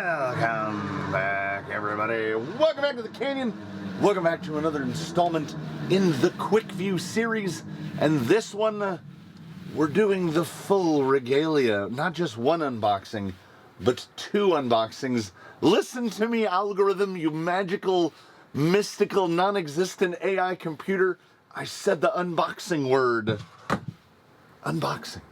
Welcome back, everybody. Welcome back to the Canyon. Welcome back to another installment in the Quickview series. And this one, we're doing the full regalia. Not just one unboxing, but two unboxings. Listen to me, algorithm, you magical, mystical, non-existent AI computer. I said the unboxing word. Unboxing.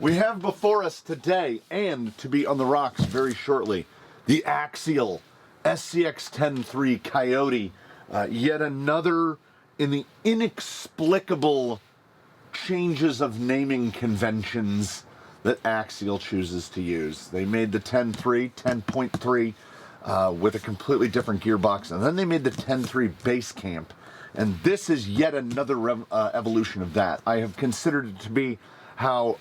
We have before us today, and to be on the rocks very shortly, the Axial SCX10 Coyote. Yet another in the inexplicable changes of naming conventions that Axial chooses to use. They made the 10.3 with a completely different gearbox, and then they made the 10.3 Basecamp. And this is yet another evolution of that. I have considered it to be how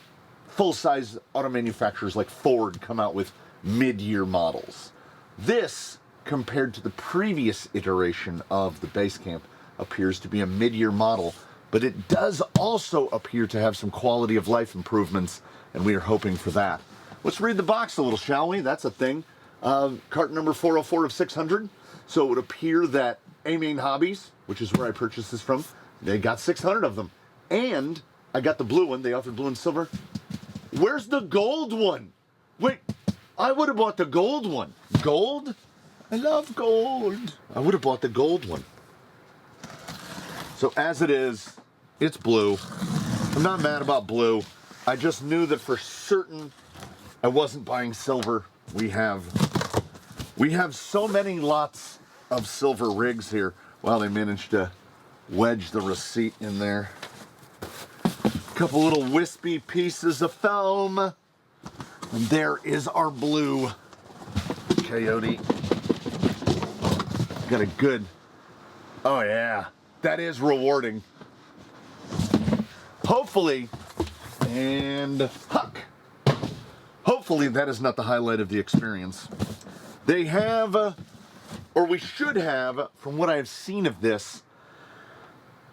full-size auto manufacturers like Ford come out with mid-year models. This, compared to the previous iteration of the Basecamp, appears to be a mid-year model, but it does also appear to have some quality of life improvements, and we are hoping for that. Let's read the box a little, shall we? That's a thing. Carton number 404 of 600. So it would appear that A-Main Hobbies, which is where I purchased this from, they got 600 of them. And I got the blue one. They offered blue and silver. Where's the gold one? Wait, I would have bought the gold one. Gold? I love gold. I would have bought the gold one. So as it is, it's blue. I'm not mad about blue. I just knew that for certain I wasn't buying silver. We have so many lots of silver rigs here. Well, they managed to wedge the receipt in there. Couple little wispy pieces of foam. And there is our blue Coyote. Got a good, oh yeah, that is rewarding. Hopefully, and huck. Hopefully that is not the highlight of the experience. They have, or we should have, from what I've seen of this,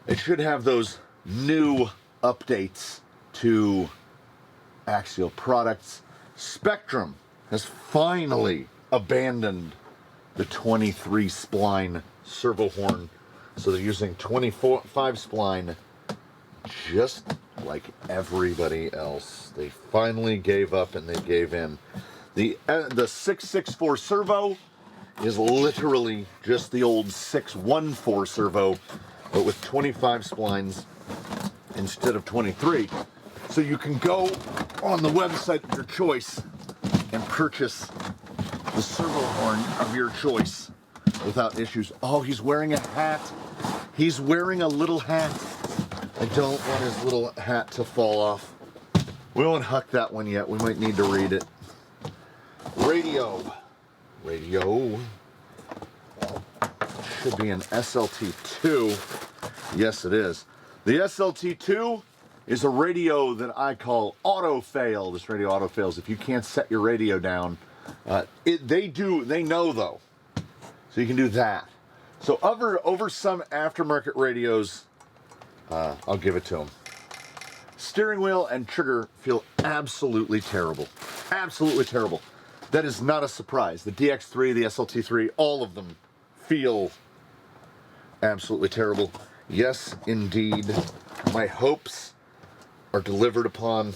it should have those new updates to Axial products. Spectrum has finally abandoned the 23 spline servo horn, so they're using 25 spline just like everybody else. They finally gave up and they gave in. The 664 servo is literally just the old 614 servo, but with 25 splines instead of 23. So you can go on the website of your choice and purchase the servo horn of your choice without issues. Oh, he's wearing a hat. He's wearing a little hat. I don't want his little hat to fall off. We won't huck that one yet. We might need to read it. Radio. Should be an SLT2. Yes, it is. The SLT2 is a radio that I call auto-fail. This radio auto-fails if you can't set your radio down. They know though. So you can do that. So over some aftermarket radios, I'll give it to them. Steering wheel and trigger feel absolutely terrible. Absolutely terrible. That is not a surprise. The DX3, the SLT3, all of them feel absolutely terrible. Yes, indeed. My hopes are delivered upon.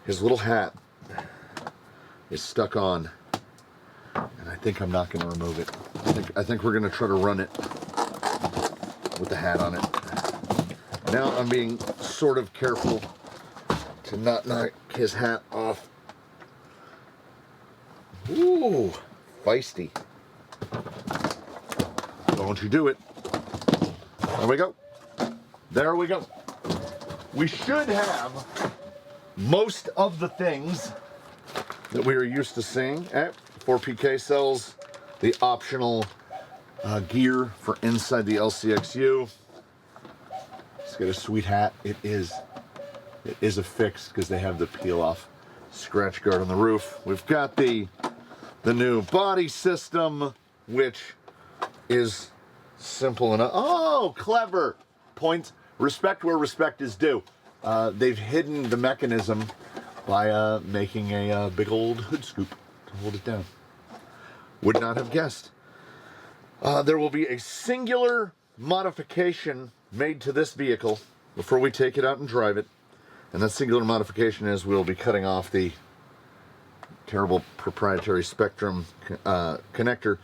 His little hat is stuck on, and I think I'm not going to remove it. I think we're going to try to run it with the hat on it. Now I'm being sort of careful to not knock his hat off. Ooh, feisty. Don't you do it. There we go. There we go. We should have most of the things that we are used to seeing. 4PK sells the optional gear for inside the LCXU. It's got a sweet hat. It is a fix because they have the peel off scratch guard on the roof. We've got the new body system, which is simple enough. Oh, clever. Point, respect where respect is due. They've hidden the mechanism by making a big old hood scoop to hold it down. Would not have guessed. There will be a singular modification made to this vehicle before we take it out and drive it. And that singular modification is we'll be cutting off the terrible proprietary Spectrum connector,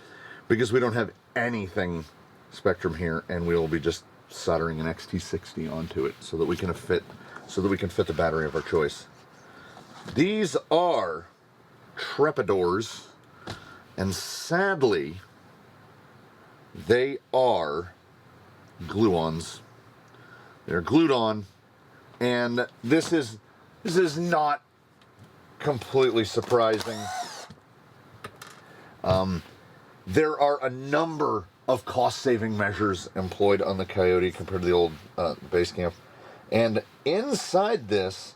because we don't have anything Spectrum here, and we will be just soldering an XT60 onto it so that we can fit the battery of our choice. These are Trepidors, and sadly they are glue-ons. They're glued on, and this is not completely surprising. There are a number of cost-saving measures employed on the Coyote compared to the old Basecamp, and inside this,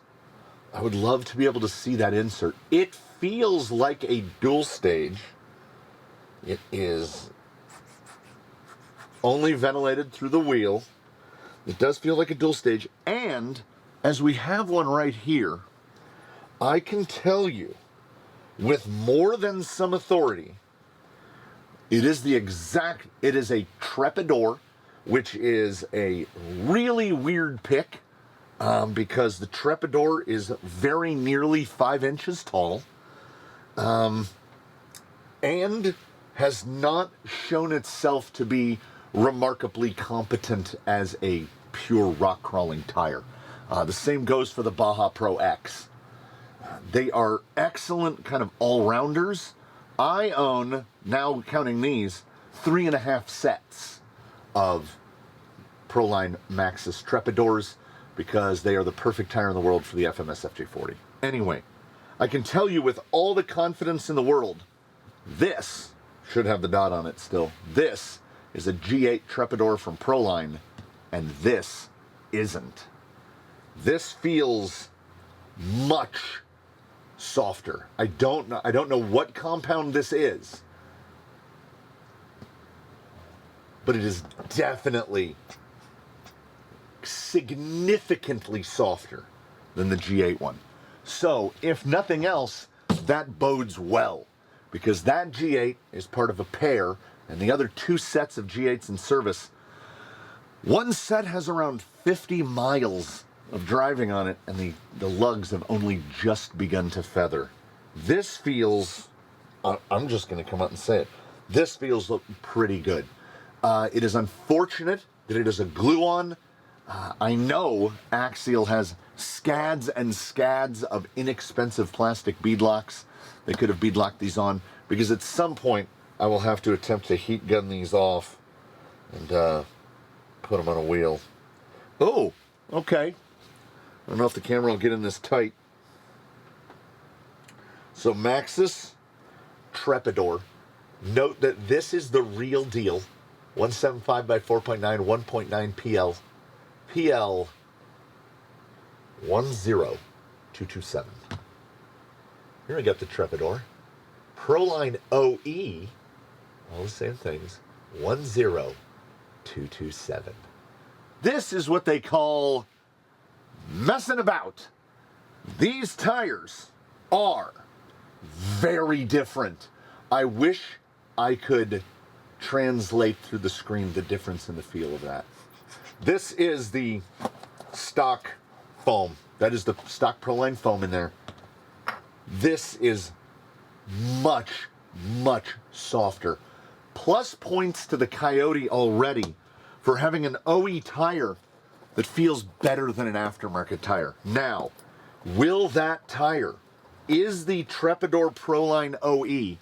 I would love to be able to see that insert. It feels like a dual stage. It is only ventilated through the wheel. It does feel like a dual stage, and as we have one right here, I can tell you with more than some authority, it is a Trepidor, which is a really weird pick, because the Trepidor is very nearly 5 inches tall, and has not shown itself to be remarkably competent as a pure rock crawling tire. The same goes for the Baja Pro X. They are excellent kind of all-rounders. I own, now counting these, 3.5 sets of Proline Maxxis Trepidors, because they are the perfect tire in the world for the FMS FJ40. Anyway, I can tell you with all the confidence in the world, this should have the dot on it still. This is a G8 Trepidor from Proline, and this isn't. This feels much softer. I don't know what compound this is, but it is definitely significantly softer than the G8 one. So, if nothing else, that bodes well, because that G8 is part of a pair, and the other 2 sets of G8s in service. One set has around 50 miles of driving on it, and the lugs have only just begun to feather. This feels, I'm just going to come out and say it, this feels pretty good. It is unfortunate that it is a glue-on. I know Axial has scads and scads of inexpensive plastic beadlocks. They could have beadlocked these on, because at some point I will have to attempt to heat gun these off and put them on a wheel. Oh, okay. I don't know if the camera will get in this tight. So Maxxis Trepidor. Note that this is the real deal. 175 by 4.9, 1.9 PL. PL 10227. Here I got the Trepidor. Proline OE, all the same things, 10227. This is what they call messing about. These tires are very different. I wish I could translate through the screen the difference in the feel of that. This is the stock foam. That is the stock Proline foam in there. This is much, much softer. Plus points to the Coyote already for having an OE tire that feels better than an aftermarket tire. Now, will that tire, is the Trepidor Proline OE,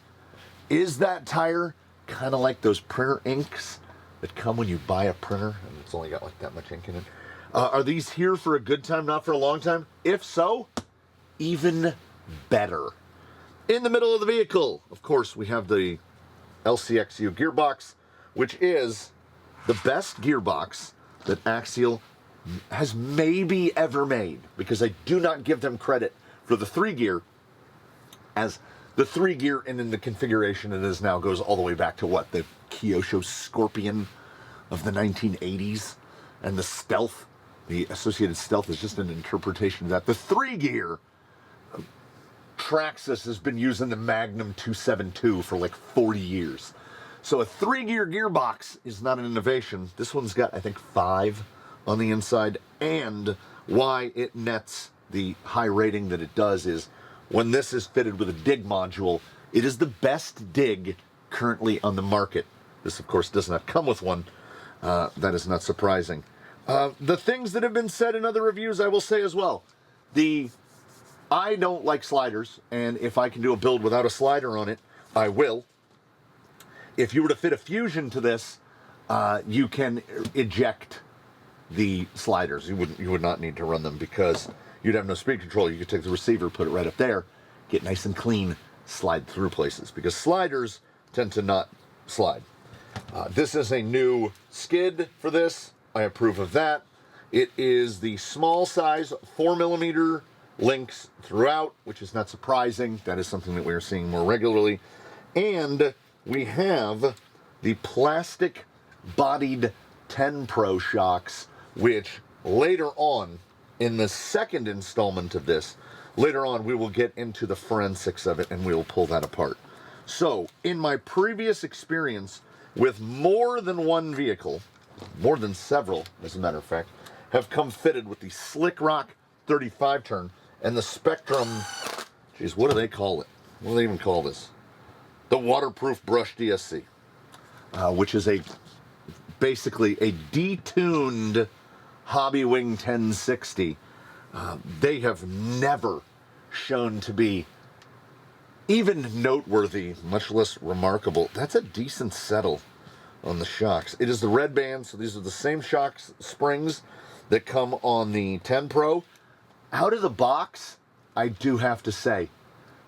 is that tire kind of like those printer inks that come when you buy a printer and it's only got like that much ink in it? Are these here for a good time, not for a long time? If so, even better. In the middle of the vehicle, of course, we have the SCX10 gearbox, which is the best gearbox that Axial has maybe ever made, because I do not give them credit for the 3-gear, as the 3-gear and in the configuration it is now goes all the way back to what, the Kyosho Scorpion of the 1980s, and the Stealth, the associated Stealth is just an interpretation of that. The 3-gear Traxxas has been using the Magnum 272 for like 40 years. So a 3-gear gearbox is not an innovation. This one's got, I think, 5 on the inside. And why it nets the high rating that it does is when this is fitted with a dig module, it is the best dig currently on the market. This, of course, does not come with one. That is not surprising. The things that have been said in other reviews, I will say as well. I don't like sliders, and if I can do a build without a slider on it, I will. If you were to fit a Fusion to this, you can eject the sliders. You would not need to run them because you'd have no speed control. You could take the receiver, put it right up there, get nice and clean, slide through places, because sliders tend to not slide. This is a new skid for this. I approve of that. It is the small size 4mm links throughout, which is not surprising. That is something that we are seeing more regularly. And we have the plastic bodied 10 Pro shocks, which later on in the second installment of this, later on we will get into the forensics of it and we will pull that apart. So in my previous experience with more than one vehicle, more than several as a matter of fact, have come fitted with the Slick Rock 35 turn and the Spectrum, geez, what do they call it? What do they even call this? The waterproof brush DSC, which is basically a detuned Hobbywing 1060. They have never shown to be even noteworthy, much less remarkable. That's a decent settle on the shocks. It is the red band, so these are the same shocks springs that come on the 10 Pro. Out of the box, I do have to say,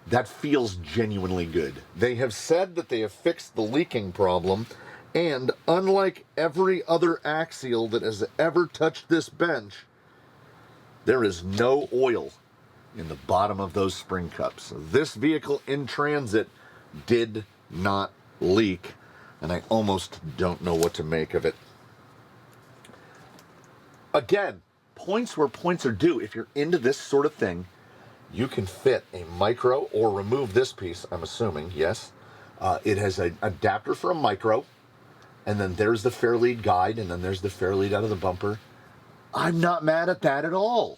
that feels genuinely good. They have said that they have fixed the leaking problem, and unlike every other Axial that has ever touched this bench, there is no oil in the bottom of those spring cups. This vehicle in transit did not leak, and I almost don't know what to make of it. Again, points where points are due. If you're into this sort of thing, you can fit a micro or remove this piece, I'm assuming, yes. It has an adapter for a micro, and then there's the Fairlead guide, and then there's the Fairlead out of the bumper. I'm not mad at that at all.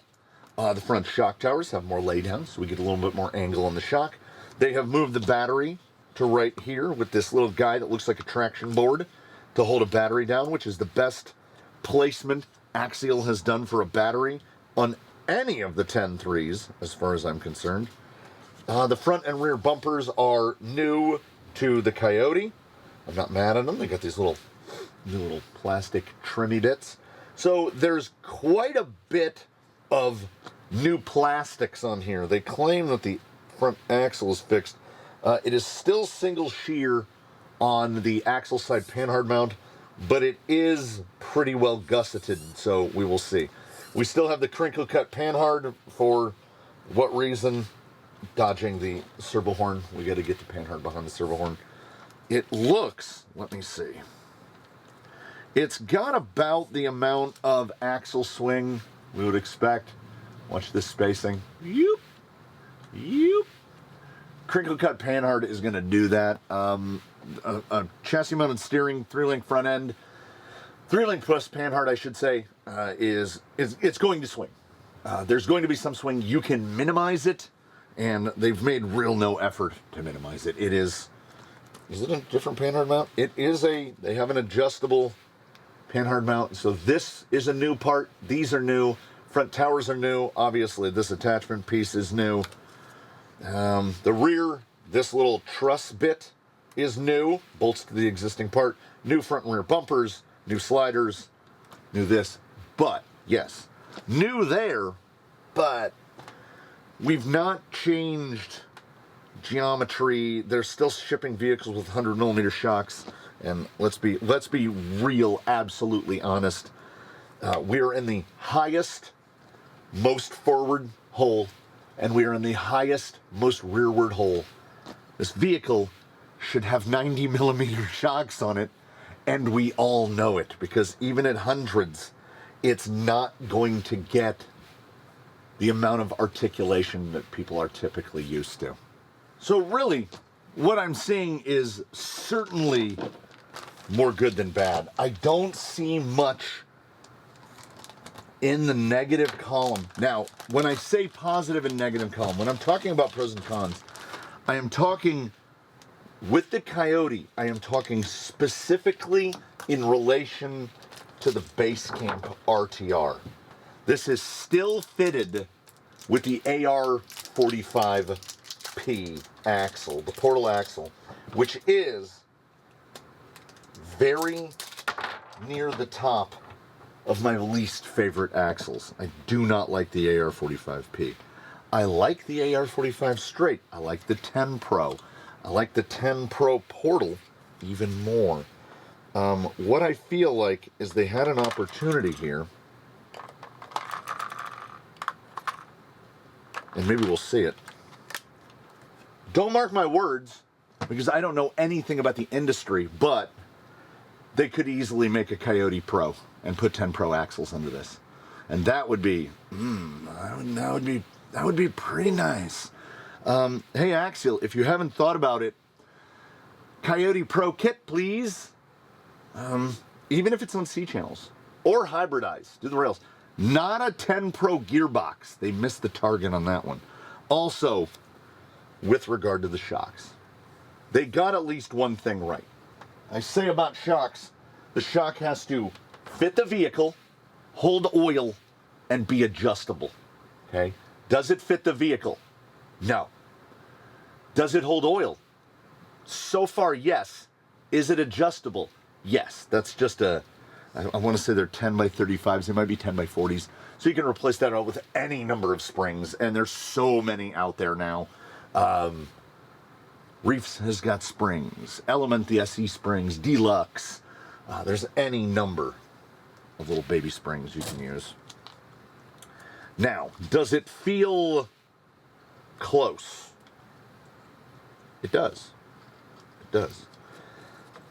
The front shock towers have more laydown, so we get a little bit more angle on the shock. They have moved the battery to right here with this little guy that looks like a traction board to hold a battery down, which is the best placement Axial has done for a battery on any of the 10.3s, as far as I'm concerned. The front and rear bumpers are new to the Coyote. I'm not mad at them. They got these new little plastic trimmy bits. So there's quite a bit of new plastics on here. They claim that the front axle is fixed. It is still single shear on the axle side panhard mount, but it is pretty well gusseted, so we will see. We still have the crinkle cut panhard. For what reason? Dodging the servo horn. We got to get the panhard behind the servo horn. It looks, let me see. It's got about the amount of axle swing we would expect. Watch this spacing. Yoop. Yoop. Crinkle cut panhard is going to do that. A chassis mounted steering, 3-link front end, 3-link plus panhard, I should say, it's going to swing. There's going to be some swing. You can minimize it, and they've made real no effort to minimize it. Is it a different panhard mount? It is they have an adjustable panhard mount. So this is a new part. These are new. Front towers are new. Obviously, this attachment piece is new. The rear, this little truss bit is new. Bolts to the existing part. New front and rear bumpers. New sliders. New this. But, yes, new there, but we've not changed geometry. They're still shipping vehicles with 100mm shocks. And let's be real, absolutely honest. We are in the highest, most forward hole, and we are in the highest, most rearward hole. This vehicle should have 90mm shocks on it, and we all know it, because even at hundreds, it's not going to get the amount of articulation that people are typically used to. So really, what I'm seeing is certainly more good than bad. I don't see much in the negative column. Now, when I say positive and negative column, when I'm talking about pros and cons, I am talking with the Coyote, I am talking specifically in relation to the Basecamp RTR. This is still fitted with the AR45P axle, the portal axle, which is very near the top of my least favorite axles. I do not like the AR45P. I like the AR45 straight. I like the 10 Pro. I like the 10 Pro portal even more. What I feel like is they had an opportunity here, and maybe we'll see it. Don't mark my words, because I don't know anything about the industry, but they could easily make a Coyote Pro and put 10 Pro axles under this, and that would be, that would be pretty nice. Hey Axial, if you haven't thought about it, Coyote Pro kit, please. Even if it's on C channels or hybridized, do the rails. Not a 10 Pro gearbox. They missed the target on that one. Also, with regard to the shocks, they got at least one thing right. I say about shocks, the shock has to fit the vehicle, hold oil, and be adjustable. Okay? Does it fit the vehicle? No. Does it hold oil? So far, yes. Is it adjustable? Yes. That's just I want to say they're 10 by 35s. They might be 10 by 40s. So you can replace that out with any number of springs, and there's so many out there now. Reefs has got springs. Element, the SE springs. Deluxe. There's any number of little baby springs you can use. Now, does it feel close? It does. It does.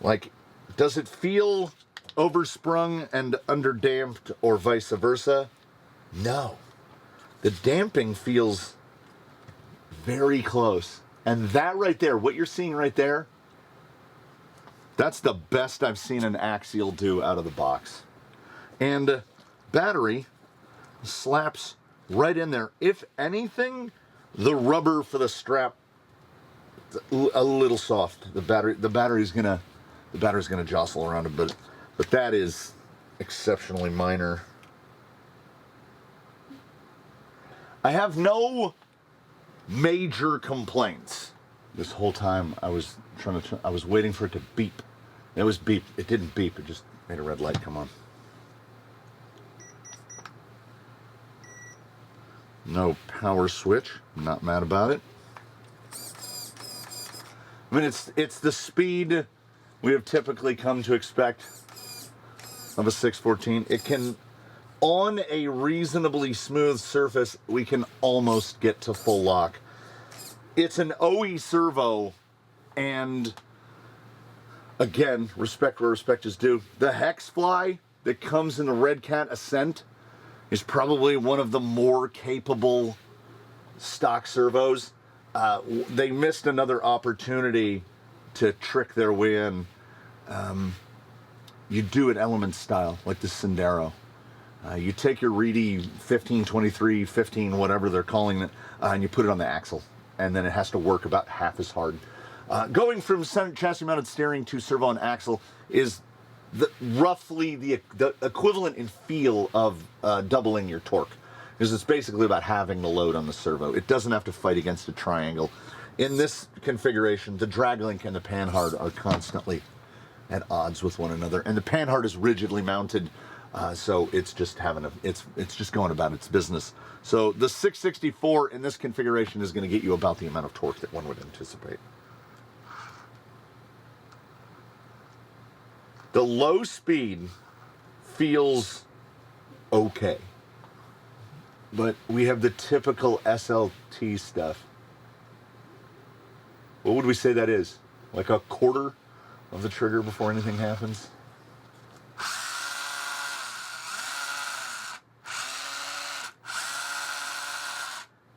Like, does it feel oversprung and underdamped or vice versa? No. The damping feels very close. And that right there, what you're seeing right there, that's the best I've seen an Axial do out of the box. And battery slaps right in there. If anything, the rubber for the strap a little soft. The battery's gonna jostle around a bit, but that is exceptionally minor. I have no major complaints. This whole time I was waiting for it to beep. It was beep. It didn't beep. It just made a red light come on. No power switch. I'm not mad about it. I mean, it's the speed we have typically come to expect of a 614. It can, on a reasonably smooth surface, we can almost get to full lock. It's an OE servo, and again, respect where respect is due. The Hex Fly that comes in the Red Cat Ascent is probably one of the more capable stock servos. They missed another opportunity to trick their way in. You do it element style, like the Sendero. You take your Reedy 15, 23, 15, whatever they're calling it, and you put it on the axle, and then it has to work about half as hard. Going from chassis mounted steering to servo and axle is roughly the equivalent in feel of doubling your torque, because it's basically about having the load on the servo. It doesn't have to fight against a triangle. In this configuration, the drag link and the panhard are constantly at odds with one another, and the panhard is rigidly mounted, so it's just it's just going about its business. So the 664 in this configuration is going to get you about the amount of torque that one would anticipate. The low speed feels okay, but we have the typical SLT stuff. What would we say that is? Like a quarter of the trigger before anything happens?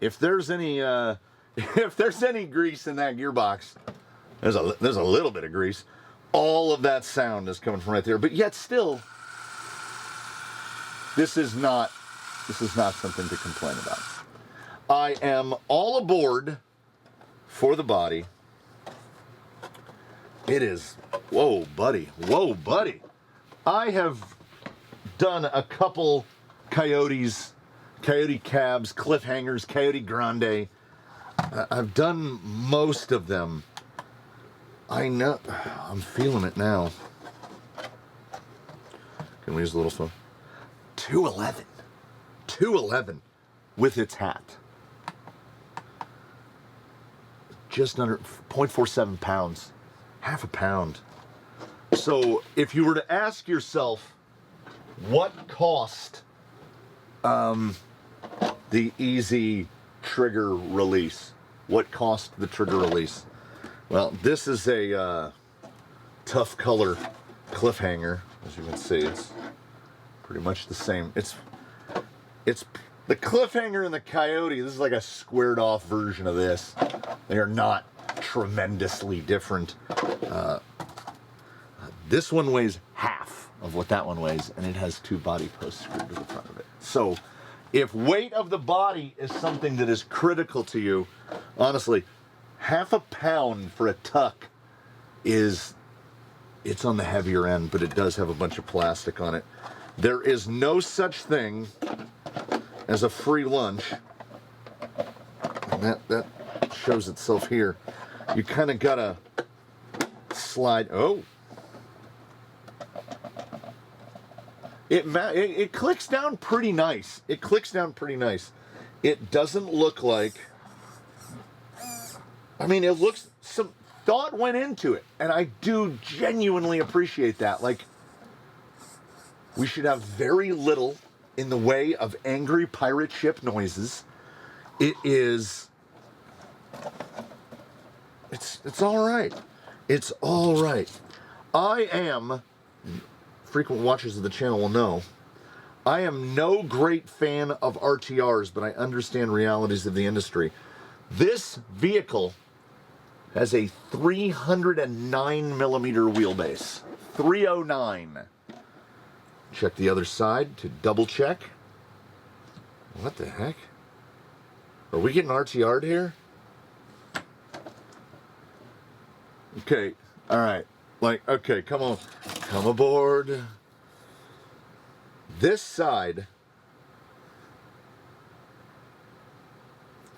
if there's any if there's any grease in that gearbox, there's a little bit of grease. All of that sound is coming from right there. But yet still, this is not something to complain about. I am all aboard for the body. It is, whoa, buddy. I have done a couple Coyote cabs, cliffhangers, Coyote Grande. I've done most of them. I know, I'm feeling it now. Can we use a little phone? 211 with its hat. Just under 0.47 pounds, half a pound. So if you were to ask yourself, what cost the easy trigger release? What cost the trigger release? Well, this is a tough color cliffhanger. As you can see, it's pretty much the same. It's the cliffhanger and the Coyote. This is like a squared off version of this. They are not tremendously different. This one weighs half of what that one weighs, and it has 2 body posts screwed to the front of it. So if weight of the body is something that is critical to you, honestly, half a pound for a tuck it's on the heavier end, but it does have a bunch of plastic on it. There is no such thing as a free lunch, and that shows itself here. You kind of gotta slide. Oh, it clicks down pretty nice. It doesn't look like, I mean, it looks, some thought went into it, and I do genuinely appreciate that. Like, we should have very little in the way of angry pirate ship noises. It's all right. It's all right. I am, frequent watchers of the channel will know, I am no great fan of RTRs, but I understand realities of the industry. This vehicle has a 309 millimeter wheelbase. 309. Check the other side to double check. What the heck? Are we getting RTR'd here? Okay, all right. Like, okay, come on. Come aboard. This side,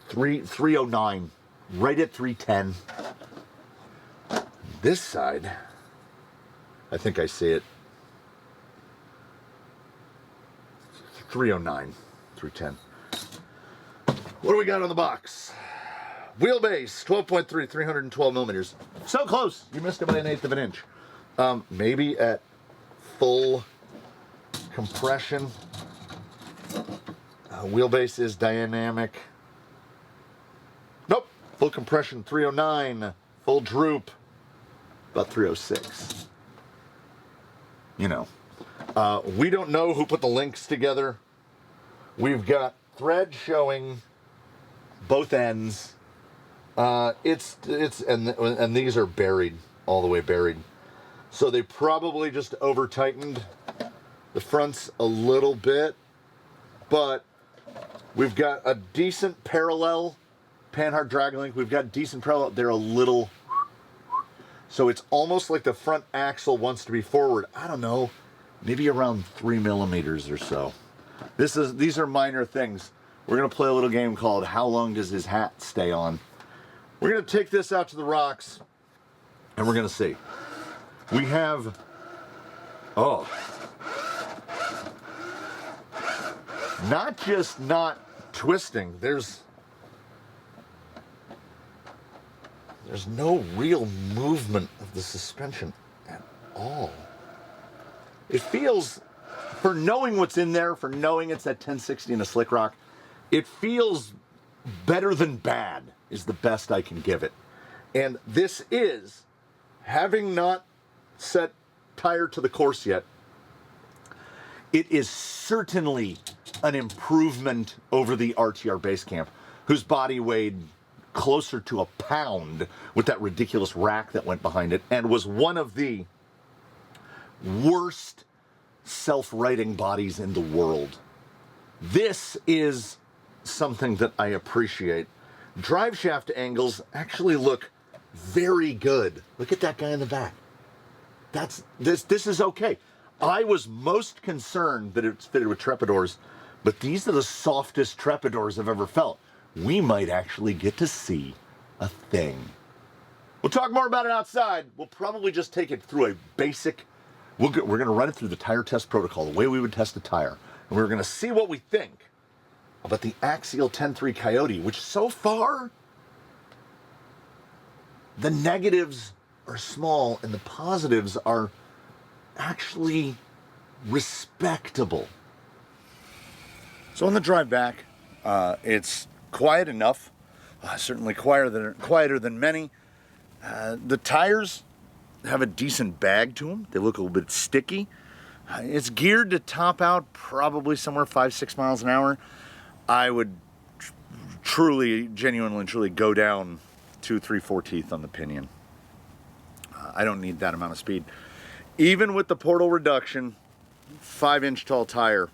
309, right at 310. This side, I think I see it. 309, 310. What do we got on the box? Wheelbase, 12.3, 312 millimeters. So close, you missed it by 1/8 of an inch. Maybe at full compression. Wheelbase is dynamic. Nope, full compression, 309. Full droop, about 306. You know. We don't know who put the links together. We've got thread showing both ends. And these are buried, all the way buried. So they probably just over tightened the fronts a little bit, but we've got a decent parallel Panhard drag link. We've got decent parallel. They're a little, so it's almost like the front axle wants to be forward. I don't know, maybe around 3 millimeters or so. These are minor things. We're gonna play a little game called How Long Does His Hat Stay On? We're gonna take this out to the rocks and we're gonna see. We have, oh, not just not twisting, there's no real movement of the suspension at all. It feels, for knowing what's in there, for knowing it's that 1060 and a slick rock, it feels better than bad is the best I can give it. And this is, having not set tire to the course yet, it is certainly an improvement over the RTR Basecamp. whose body weighed closer to a pound with that ridiculous rack that went behind it, and was one of the worst self-righting bodies in the world. This is something that I appreciate. Drive shaft angles actually look very good. Look at that guy in the back. This is okay. I was most concerned that it's fitted with trepidors, but these are the softest trepidors I've ever felt. We might actually get to see a thing. We'll talk more about it outside. We'll probably just take it through a basic, we're going to run it through the tire test protocol, the way we would test a tire. And we're going to see what we think about the Axial 10.3 Coyote, which so far, the negatives are small and the positives are actually respectable. So on the drive back, it's quiet enough, certainly quieter than many. The tires have a decent bag to them. They look a little bit sticky. It's geared to top out probably somewhere 5-6 miles an hour. I would genuinely go down 2, 3, 4 teeth on the pinion. I don't need that amount of speed. Even with the portal reduction, 5-inch tall tire,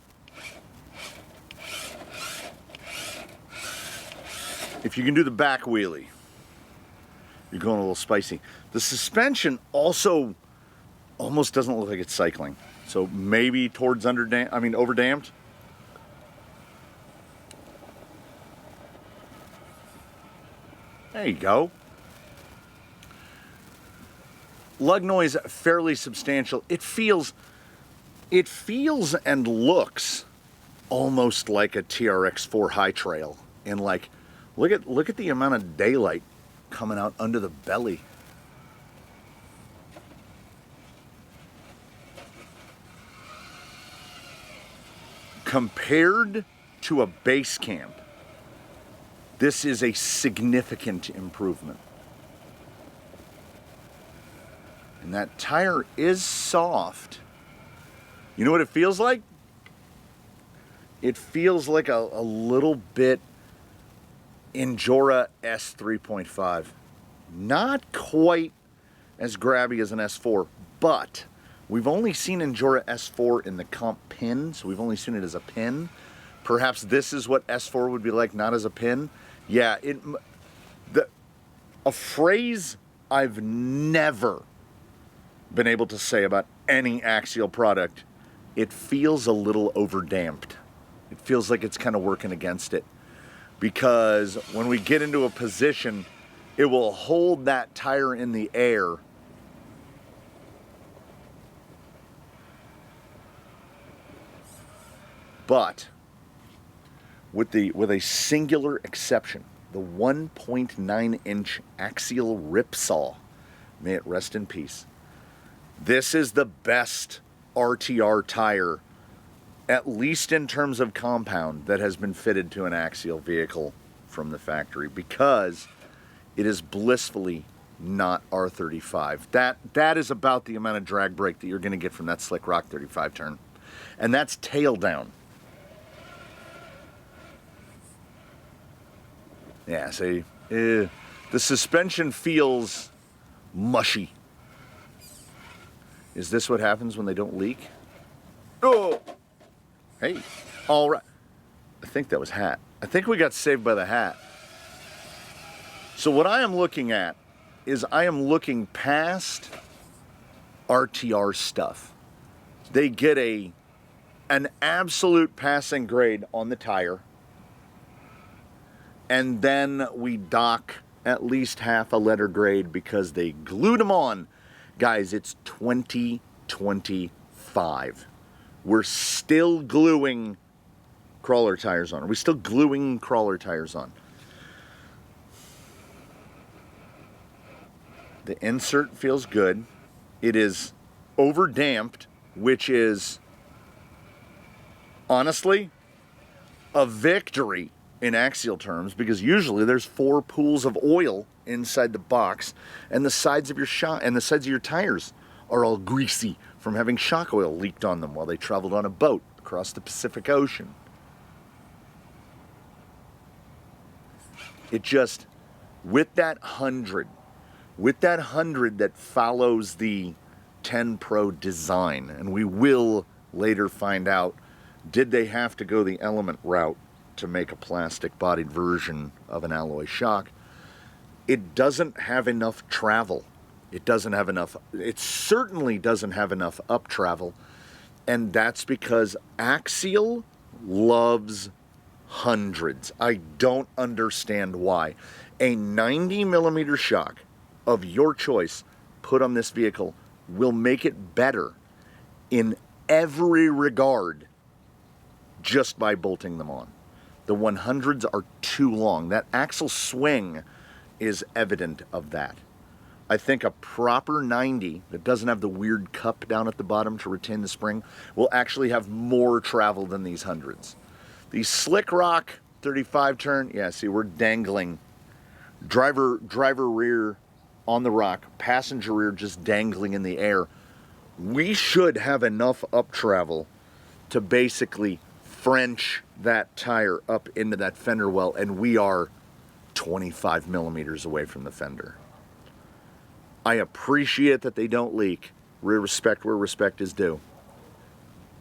if you can do the back wheelie, you're going a little spicy. The suspension also almost doesn't look like it's cycling. So maybe towards overdamped. There you go. Lug noise fairly substantial. It feels and looks almost like a TRX4 High Trail. And like, look at the amount of daylight coming out under the belly. Compared to a Basecamp, this is a significant improvement. And that tire is soft. You know what it feels like? It feels like a little bit Injora S3.5. Not quite as grabby as an S4, but we've only seen Injora S4 in the comp pin, so we've only seen it as a pin. Perhaps this is what S4 would be like, not as a pin. Yeah, a phrase I've never been able to say about any Axial product, it feels a little overdamped. It feels like it's kind of working against it. Because when we get into a position, it will hold that tire in the air. But with a singular exception, the 1.9-inch Axial Ripsaw, may it rest in peace. This is the best RTR tire, at least in terms of compound, that has been fitted to an Axial vehicle from the factory, because it is blissfully not R35. That is about the amount of drag brake that you're going to get from that Slick Rock 35 turn. And that's tail down. Yeah, see, the suspension feels mushy. Is this what happens when they don't leak? Oh! Hey, all right. I think that was hat. I think we got saved by the hat. So what I am looking at is I am looking past RTR stuff. They get an absolute passing grade on the tire, and then we dock at least half a letter grade because they glued them on. Guys, it's 2025. We're still gluing crawler tires on. Are we still gluing crawler tires on? The insert feels good. It is overdamped, which is honestly a victory in Axial terms, because usually there's 4 pools of oil inside the box, and the sides of your tires are all greasy from having shock oil leaked on them while they traveled on a boat across the Pacific Ocean. It just, with that 100 that follows the 10 Pro design, and we will later find out, did they have to go the Element route to make a plastic bodied version of an alloy shock? It doesn't have enough travel. It certainly doesn't have enough up travel, and that's because Axial loves hundreds. I don't understand why. A 90 millimeter shock of your choice put on this vehicle will make it better in every regard just by bolting them on. The 100s are too long. That axle swing is evident of that. I think a proper 90 that doesn't have the weird cup down at the bottom to retain the spring will actually have more travel than these 100s. The Slick Rock 35 turn, yeah, see, we're dangling. Driver rear on the rock, passenger rear just dangling in the air. We should have enough up travel to basically French that tire up into that fender well, and we are 25 millimeters away from the fender. I appreciate that they don't leak. Respect where respect is due.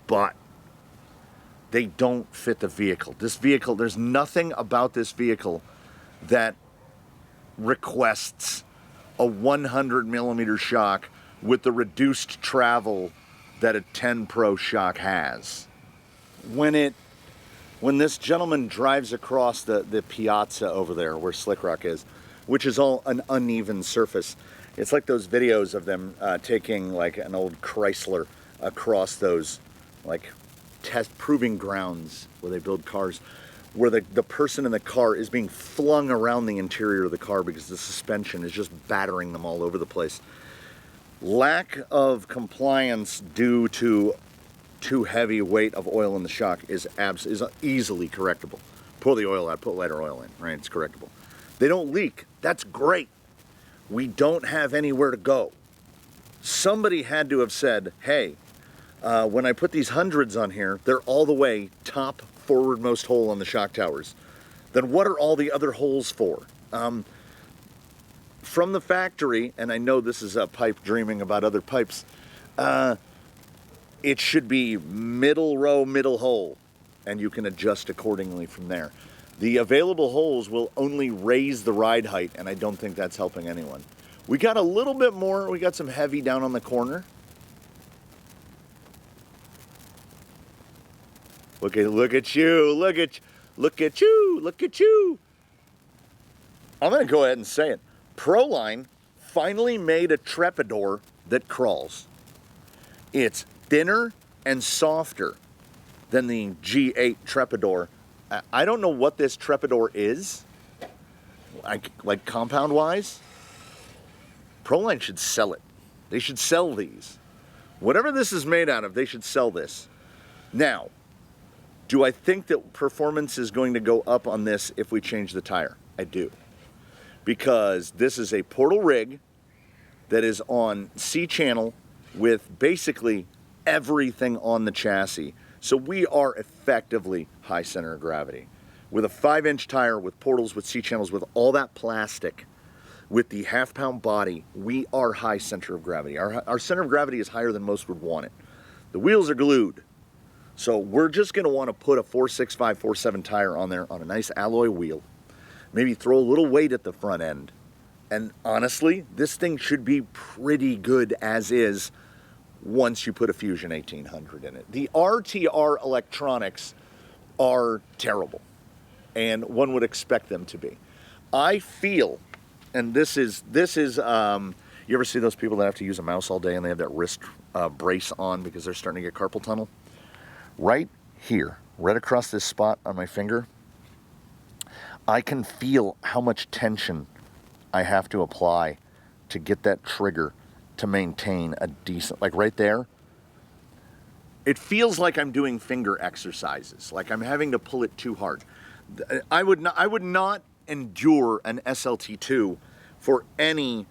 But they don't fit the vehicle. This vehicle, there's nothing about this vehicle that requests a 100 millimeter shock with the reduced travel that a 10 Pro shock has. When this gentleman drives across the piazza over there where Slick Rock is, which is all an uneven surface, it's like those videos of them taking like an old Chrysler across those like test proving grounds where they build cars, where the person in the car is being flung around the interior of the car because the suspension is just battering them all over the place. Lack of compliance due to too heavy weight of oil in the shock is easily correctable. Pour the oil out, put lighter oil in, right? It's correctable. They don't leak. That's great. We don't have anywhere to go. Somebody had to have said, hey, when I put these 100s on here, they're all the way top forwardmost hole on the shock towers. Then what are all the other holes for? From the factory, and I know this is a pipe dreaming about other pipes, it should be middle row, middle hole, and you can adjust accordingly from there. The available holes will only raise the ride height, and I don't think that's helping anyone. We got a little bit more. We got some heavy down on the corner. Look at you, look at you. I'm gonna go ahead and say it. Proline finally made a Trepador that crawls. It's thinner and softer than the G8 Trepador. I don't know what this Trepador is, like compound-wise. Proline should sell it. They should sell these. Whatever this is made out of, they should sell this. Now, do I think that performance is going to go up on this if we change the tire? I do. Because this is a portal rig that is on C-channel with basically everything on the chassis. So we are effectively high center of gravity. With a 5-inch tire, with portals, with C-channels, with all that plastic, with the half-pound body, we are high center of gravity. Our center of gravity is higher than most would want it. The wheels are glued. So we're just going to want to put a 465, 47 tire on there on a nice alloy wheel. Maybe throw a little weight at the front end. And honestly, this thing should be pretty good as is once you put a Fusion 1800 in it. The RTR electronics are terrible, and one would expect them to be. I feel, and this is you ever see those people that have to use a mouse all day and they have that wrist brace on because they're starting to get carpal tunnel? Right here, right across this spot on my finger, I can feel how much tension I have to apply to get that trigger to maintain a decent, like right there. It feels like I'm doing finger exercises, like I'm having to pull it too hard. I would not endure an SLT2 for any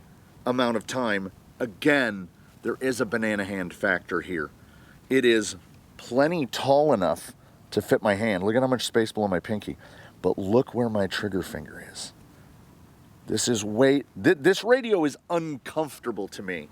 amount of time. Again, there is a banana hand factor here. It is plenty tall enough to fit my hand. Look at how much space below my pinky. But look where my trigger finger is. This is this radio is uncomfortable to me.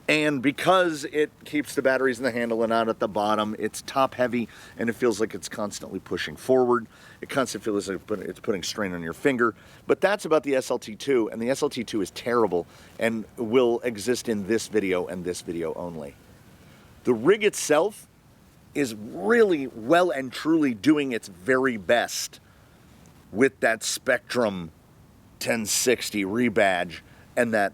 And because it keeps the batteries in the handle and not at the bottom, it's top heavy and it feels like it's constantly pushing forward. It constantly feels like it's putting strain on your finger. But that's about the SLT2, and the SLT2 is terrible and will exist in this video and this video only. The rig itself is really well and truly doing its very best with that Spectrum 1060 rebadge and that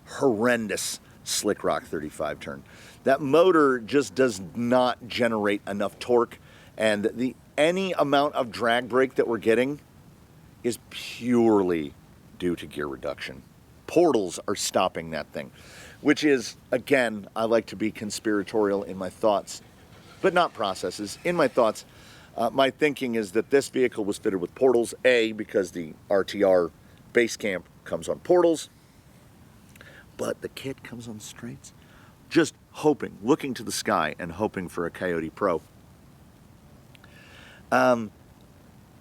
horrendous Slick Rock 35 turn. That motor just does not generate enough torque, and any amount of drag brake that we're getting is purely due to gear reduction. Portals are stopping that thing, which is, again, I like to be conspiratorial in my thoughts, but not processes. In my thoughts, my thinking is that this vehicle was fitted with portals, A, because the RTR Basecamp comes on portals, but the kit comes on straights. Just hoping, looking to the sky and hoping for a Coyote Pro.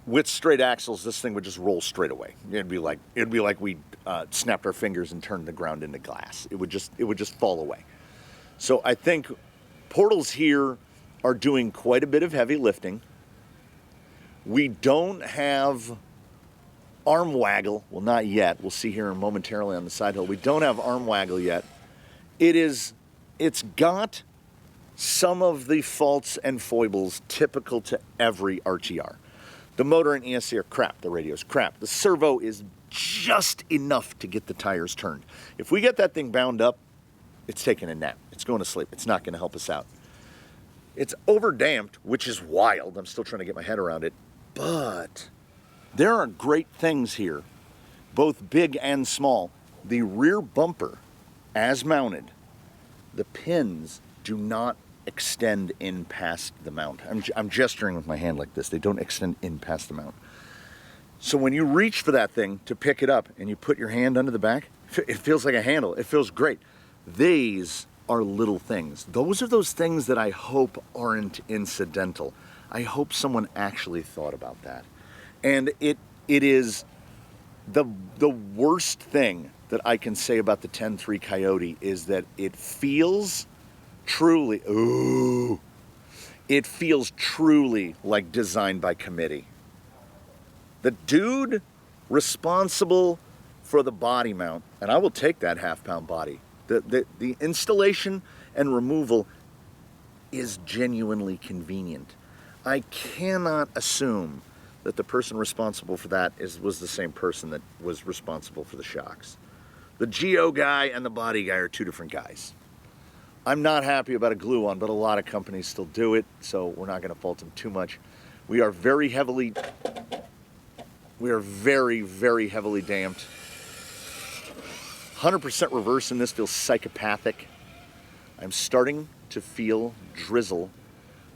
With straight axles, this thing would just roll straight away. It'd be like we snapped our fingers and turned the ground into glass. It would just fall away. So I think portals here are doing quite a bit of heavy lifting. We don't have arm waggle. Well, not yet. We'll see here momentarily on the side hill. We don't have arm waggle yet. It's got some of the faults and foibles typical to every RTR. The motor and ESC are crap. The radio's crap. The servo is just enough to get the tires turned. If we get that thing bound up, it's taking a nap. It's going to sleep. It's not going to help us out. It's overdamped, which is wild. I'm still trying to get my head around it. But there are great things here, both big and small. The rear bumper, as mounted, the pins do not extend in past the mount. I'm gesturing with my hand like this. They don't extend in past the mount. So when you reach for that thing to pick it up and you put your hand under the back, it feels like a handle. It feels great. These are little things. Those are those things that I hope aren't incidental. I hope someone actually thought about that. And it is the worst thing that I can say about the 10.3 Coyote is that it feels truly, it feels truly like designed by committee. The dude responsible for the body mount, and I will take that half-pound body, the installation and removal is genuinely convenient. I cannot assume that the person responsible for that was the same person that was responsible for the shocks. The geo guy and the body guy are two different guys. I'm not happy about a glue-on, but a lot of companies still do it, so we're not going to fault them too much. We are very, very heavily damped. 100% reverse in this feels psychopathic. I'm starting to feel drizzle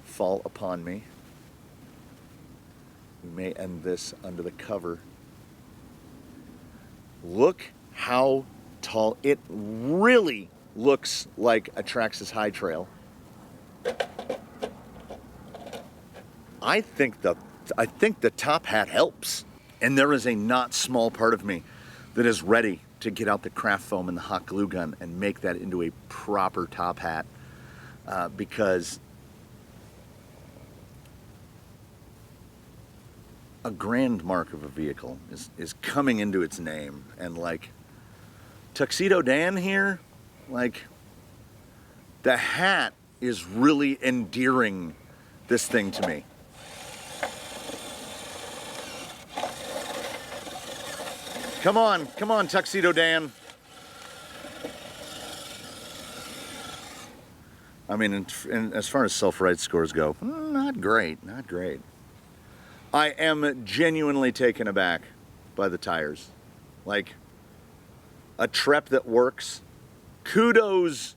fall upon me. We may end this under the cover. Look how tall. It really looks like a Traxxas High Trail. I think the top hat helps. And there is a not small part of me that is ready to get out the craft foam and the hot glue gun and make that into a proper top hat because a grand mark of a vehicle is coming into its name. And like Tuxedo Dan here, like the hat is really endearing this thing to me. Come on, Tuxedo Dan. I mean, as far as self-ride scores go, not great, not great. I am genuinely taken aback by the tires. Like, a Trep that works. Kudos,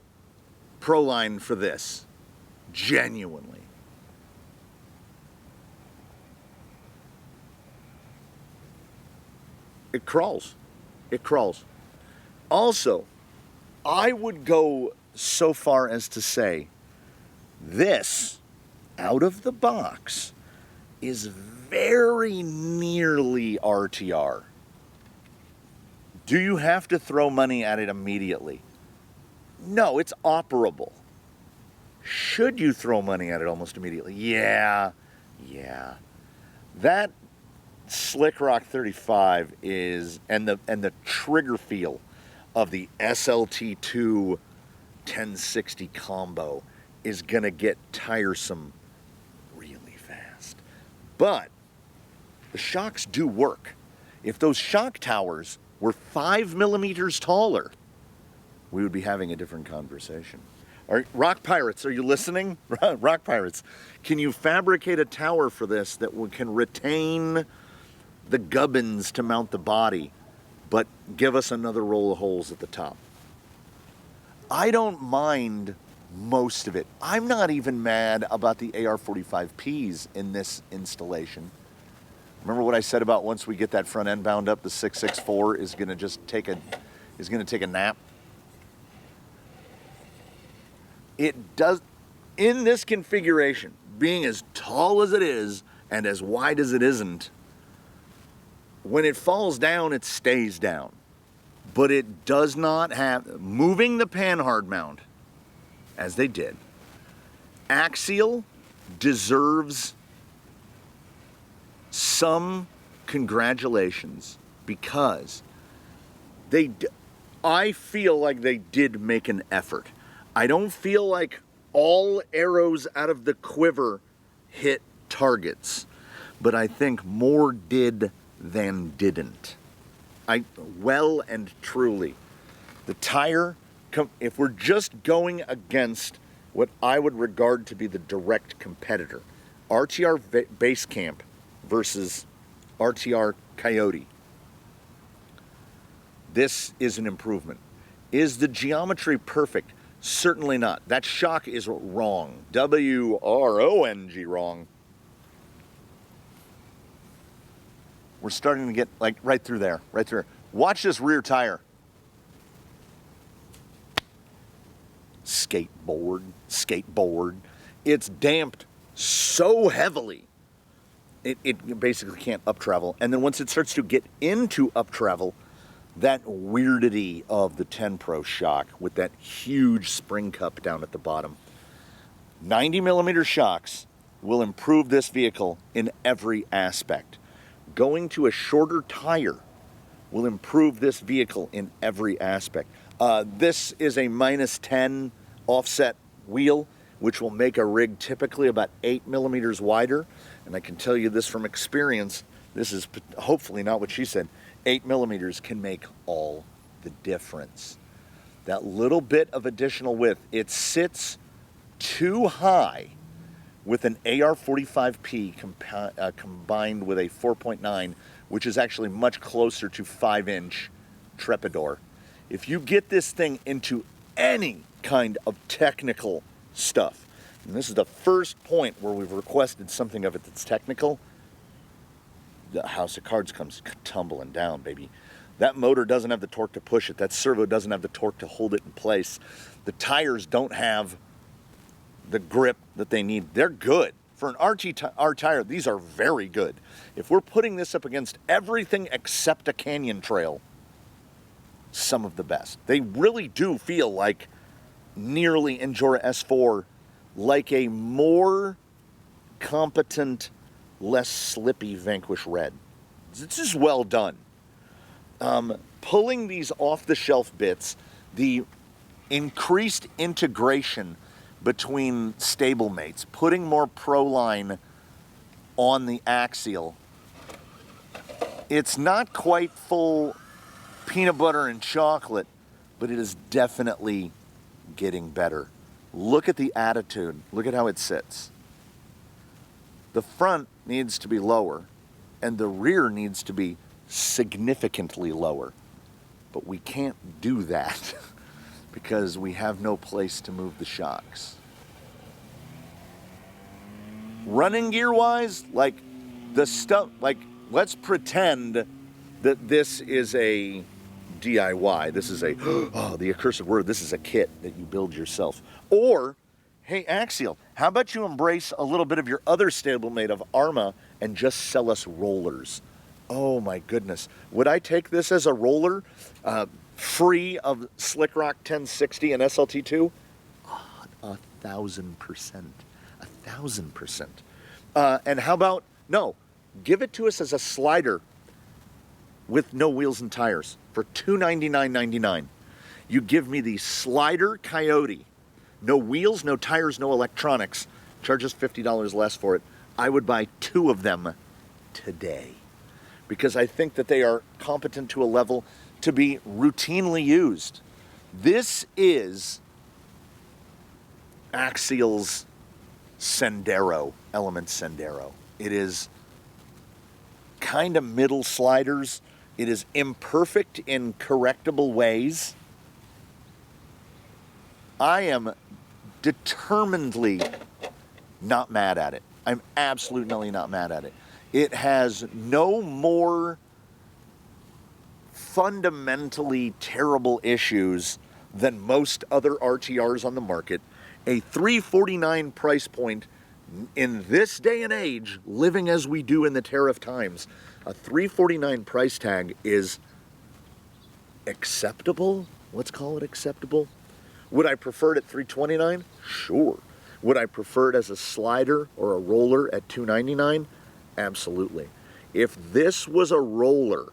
Proline, for this. Genuinely. It crawls. It crawls. Also, I would go so far as to say this, out of the box, is very nearly RTR. Do you have to throw money at it immediately? No, it's operable. Should you throw money at it almost immediately? Yeah. That Slick Rock 35 is, and the trigger feel of the SLT2 1060 combo is gonna get tiresome really fast. But the shocks do work. If those shock towers were 5 millimeters taller, we would be having a different conversation. All right, Rock Pirates, are you listening? Rock Pirates, can you fabricate a tower for this that can retain the gubbins to mount the body, but give us another roll of holes at the top? I don't mind most of it. I'm not even mad about the AR-45Ps in this installation. Remember what I said about once we get that front end bound up, the 664 is going to just take a nap? It does, in this configuration, being as tall as it is and as wide as it isn't, when it falls down, it stays down. But it does not have, moving the panhard mount, as they did, Axial deserves some congratulations because I feel like they did make an effort. I don't feel like all arrows out of the quiver hit targets, but I think more did than didn't. Well and truly, the tire, if we're just going against what I would regard to be the direct competitor, RTR Basecamp versus RTR Coyote, this is an improvement. Is the geometry perfect? Certainly not. That shock is wrong. W-R-O-N-G, wrong. We're starting to get like right through there, right through. Watch this rear tire. Skateboard. It's damped so heavily, it basically can't up travel. And then once it starts to get into up travel, that weirdity of the 10 Pro shock with that huge spring cup down at the bottom. 90 millimeter shocks will improve this vehicle in every aspect. Going to a shorter tire will improve this vehicle in every aspect. This is a -10 offset wheel, which will make a rig typically about 8 millimeters wider. And I can tell you this from experience, this is hopefully not what she said. 8 millimeters can make all the difference. That little bit of additional width, it sits too high with an AR-45P combined with a 4.9, which is actually much closer to 5-inch Trepador. If you get this thing into any kind of technical stuff, and this is the first point where we've requested something of it that's technical, the house of cards comes tumbling down, baby. That motor doesn't have the torque to push it. That servo doesn't have the torque to hold it in place. The tires don't have the grip that they need. They're good. For an RTR tire, these are very good. If we're putting this up against everything except a canyon trail, some of the best. They really do feel like nearly Endura S4, like a more competent, less slippy Vanquish Red. This is well done. Pulling these off-the-shelf bits, the increased integration between stablemates, putting more Proline on the Axial, it's not quite full peanut butter and chocolate, but it is definitely getting better. Look at the attitude. Look at how it sits. The front needs to be lower, and the rear needs to be significantly lower. But we can't do that because we have no place to move the shocks. Running gear-wise, like the stuff, like let's pretend that this is a DIY. This is a, oh, the accursed word, this is a kit that you build yourself. Or, hey, Axial, how about you embrace a little bit of your other stablemate of Arma and just sell us rollers? Oh my goodness. Would I take this as a roller, free of Slick Rock 1060 and SLT2? 1,000%. 1,000%. And how about, no, give it to us as a slider with no wheels and tires for $299.99. You give me the Slider Coyote. No wheels, no tires, no electronics. Charge us $50 less for it. I would buy 2 of them today, because I think that they are competent to a level to be routinely used. This is Axial's Sendero, Element Sendero. It is kind of middle sliders. It is imperfect in correctable ways. I am determinedly not mad at it. I'm absolutely not mad at it. It has no more fundamentally terrible issues than most other RTRs on the market. A $349 price point in this day and age, living as we do in the tariff times, a $349 price tag is acceptable. Let's call it acceptable. Would I prefer it at $329? Sure. Would I prefer it as a slider or a roller at $299? Absolutely. If this was a roller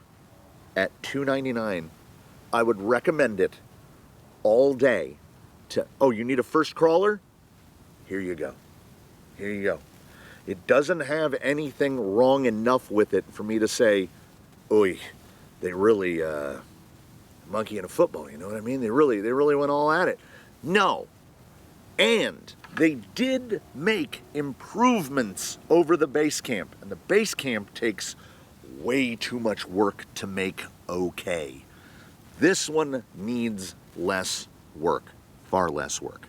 at $299, I would recommend it all day to, oh, you need a first crawler? Here you go. Here you go. It doesn't have anything wrong enough with it for me to say, oy, they really monkey in a football, you know what I mean? They really went all at it. No. And they did make improvements over the Basecamp, and the Basecamp takes way too much work to make okay. This one needs less work, far less work.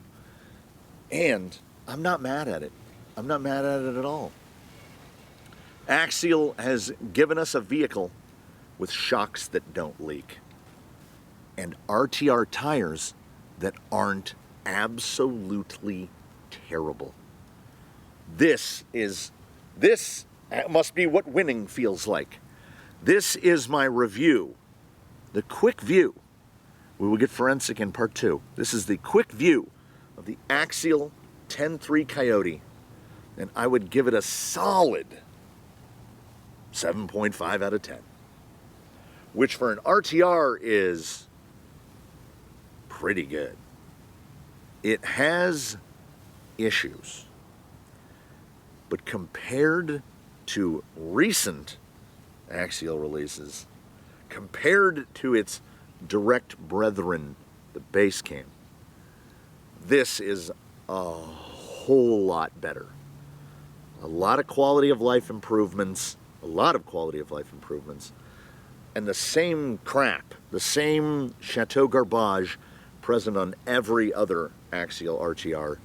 And I'm not mad at it. I'm not mad at it at all. Axial has given us a vehicle with shocks that don't leak and RTR tires that aren't absolutely terrible. This must be what winning feels like. This is my review. The quick view. We will get forensic in part 2. This is the quick view of the Axial 10.3 Coyote, and I would give it a solid 7.5 out of 10, which for an RTR is pretty good. It has issues, but compared to recent Axial releases, compared to its direct brethren, the Basecamp, this is a whole lot better. A lot of quality of life improvements, and the same crap, the same chateau garbage present on every other Axial RTR,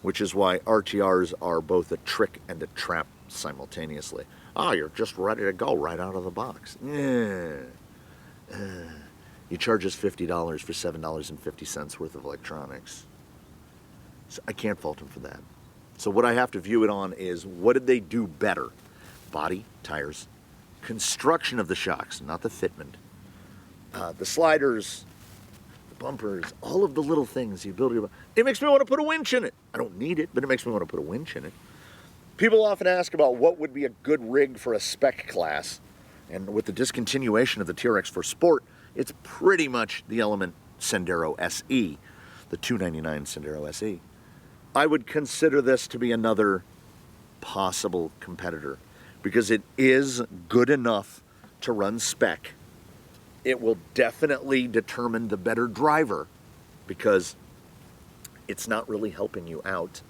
which is why RTRs are both a trick and a trap simultaneously. Oh, you're just ready to go right out of the box. You charge us $50 for $7.50 worth of electronics. So I can't fault them for that. So what I have to view it on is, what did they do better? Body, tires, construction of the shocks, not the fitment, the sliders, the bumpers, all of the little things, the ability to... It makes me want to put a winch in it. I don't need it, but it makes me want to put a winch in it. People often ask about what would be a good rig for a spec class, and with the discontinuation of the TRX4 Sport, it's pretty much the Element Sendero SE, the $299 Sendero SE. I would consider this to be another possible competitor, because it is good enough to run spec. It will definitely determine the better driver, because it's not really helping you out.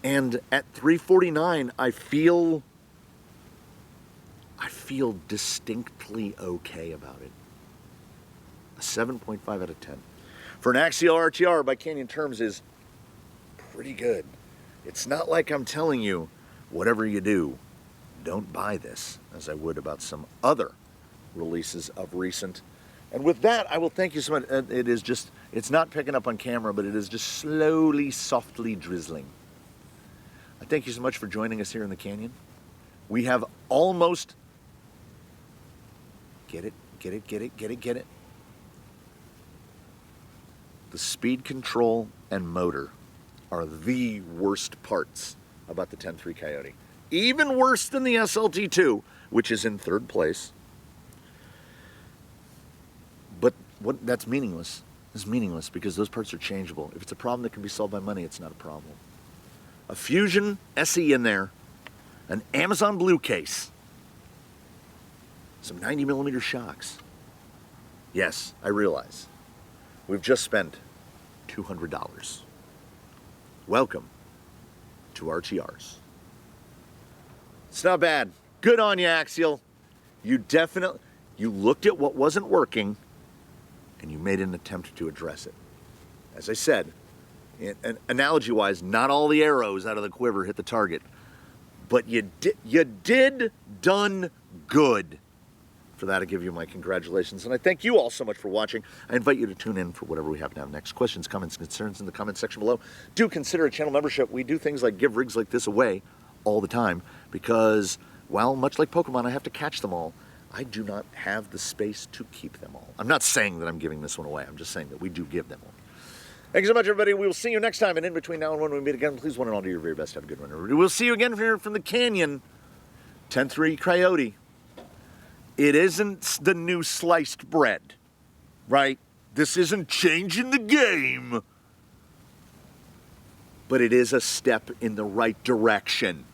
And at $349, I feel distinctly okay about it. A 7.5 out of 10. For an Axial RTR by Canyon terms is pretty good. It's not like I'm telling you, whatever you do, don't buy this, as I would about some other releases of recent. And with that, I will thank you so much. It's not picking up on camera, but it is just slowly, softly drizzling. I thank you so much for joining us here in the canyon. We have almost Get it, get it, get it, get it, get it. The speed control and motor are the worst parts about the 10.3 Coyote. Even worse than the SLT2, which is in third place. But that's meaningless. It's meaningless because those parts are changeable. If it's a problem that can be solved by money, it's not a problem. A Fusion SE in there, an Amazon Blue case, some 90mm shocks. Yes, I realize. We've just spent $200. Welcome to RTRs. It's not bad. Good on you, Axial. You looked at what wasn't working and you made an attempt to address it. As I said, analogy-wise, not all the arrows out of the quiver hit the target, but you did done good. For that, I give you my congratulations, and I thank you all so much for watching. I invite you to tune in for whatever we have to have next. Questions, comments, concerns in the comment section below. Do consider a channel membership. We do things like give rigs like this away all the time because, well, much like Pokemon, I have to catch them all. I do not have the space to keep them all. I'm not saying that I'm giving this one away. I'm just saying that we do give them all. Thank you so much, everybody. We will see you next time, and in between now and when we meet again, please one and all do your very best. Have a good one, everybody. We'll see you again here from the Canyon. 10.3 Coyote. It isn't the new sliced bread, right? This isn't changing the game. But it is a step in the right direction.